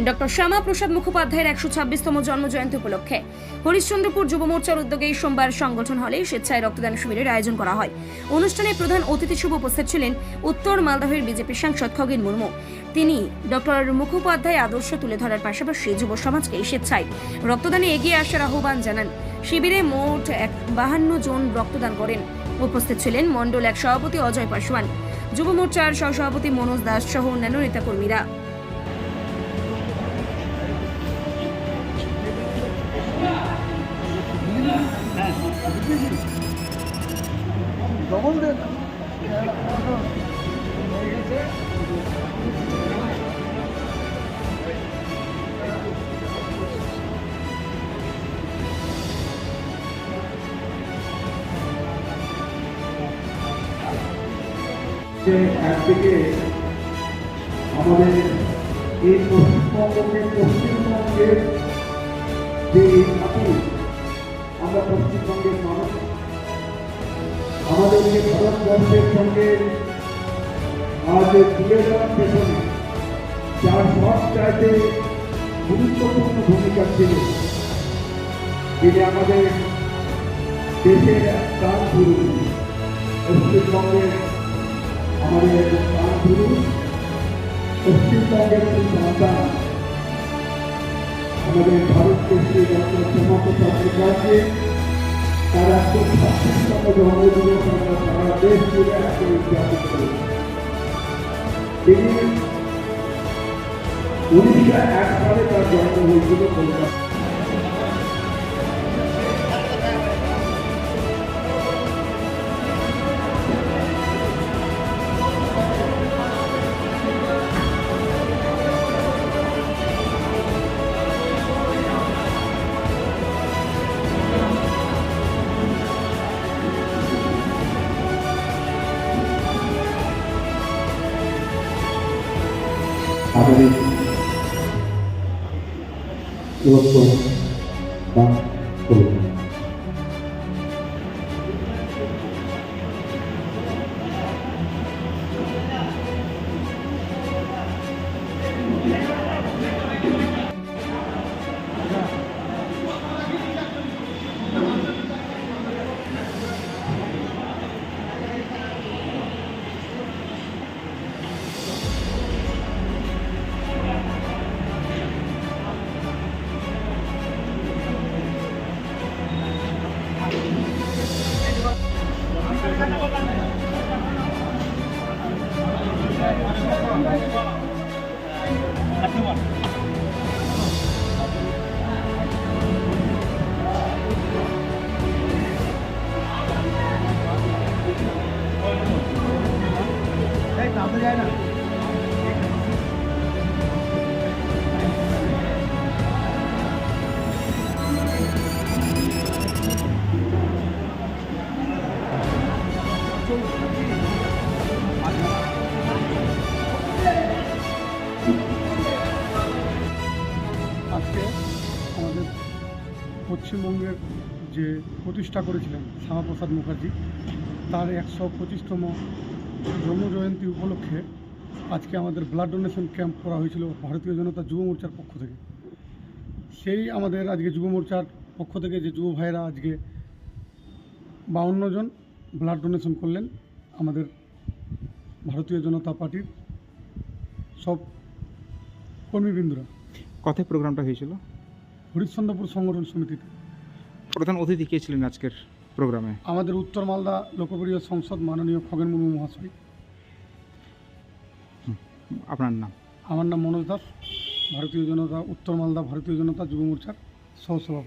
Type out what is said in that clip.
Doctor Shyamaprasad মুখোপাধ্যায়ের 126তম জন্মজয়ন্তী উপলক্ষে হরিশ্চন্দ্রপুর যুব মোর্চার উদ্যোগে সোমবার সংগঠন হলে স্বেচ্ছায় রক্তদান শিবিরের আয়োজন করা হয়। অনুষ্ঠানে প্রধান অতিথি হিসেবে উপস্থিত ছিলেন উত্তর মালদহের বিজেপি সাংসদ খগেন মুর্মু। তিনি ডক্টর মুখোপাধ্যায় আদর্শ তুলে ধরার পাশাপাশি যুব সমাজকে স্বেচ্ছায় রক্তদানে এগিয়ে আসার আহ্বান জানান। শিবিরে মোট 52 জন রক্তদান করেন। উপস্থিত ছিলেন মণ্ডল 1 সভাপতি অজয় পাসওয়ান, যুব মোর্চার সহসভাপতি মনোজ দাস সহ অন্যান্য নেতাকর্মীরা। একদিকে আমাদের এই পশ্চিমবঙ্গের যে জাতি, আমরা পশ্চিমবঙ্গের মানুষ, আমাদের যে ভারতবর্ষের সঙ্গে আজ তুলে দেওয়ার পেছনে যার সবচাইতে গুরুত্বপূর্ণ ভূমিকা ছিল, তিনি আমাদের দেশের প্রাণ পুরুষ, পশ্চিমবঙ্গের আমাদের প্রাণ পুরুষ, পশ্চিমবঙ্গের সন্তান আমাদের ভারতবর্ষে ডক্টর শ্যামাপ্রসাদ মুখার্জি তার 126তম জন্মদিবস আমরা সারা দেশ জুড়ে আজকে উদযাপন করি। তিনি 1901 সালে তার জন্ম হয়েছিল কলকাতা। আমাদের দূরত্ব দান করুন। আজকে আমাদের পশ্চিমবঙ্গের যে প্রতিষ্ঠা করেছিলেন শ্যামাপ্রসাদ মুখার্জি, তার 125তম জন্মজয়ন্তী উপলক্ষে আজকে আমাদের ব্লাড ডোনেশন ক্যাম্প করা হয়েছিল ভারতীয় জনতা যুব মোর্চার পক্ষ থেকে। সেই আমাদের আজকে যুব মোর্চার পক্ষ থেকে যে যুব ভাইরা আজকে 52 জন ব্লাড ডোনেশন করলেন। আমাদের ভারতীয় জনতা পার্টির সব কর্মীবৃন্দরা। কথায় প্রোগ্রামটা হয়েছিল হরিশ্চন্দ্রপুর সংগঠন সমিতিতে। প্রধান অতিথি কে ছিলেন আজকের প্রোগ্রামে? আমাদের উত্তর মালদা লোকপ্রিয় সংসদ মাননীয় খগেন মুর্মু মহাশয়। আপনার নাম? আমার নাম মনোজ দাস, ভারতীয় জনতা উত্তর মালদা ভারতীয় জনতা যুব মোর্চার সহসভাপতি।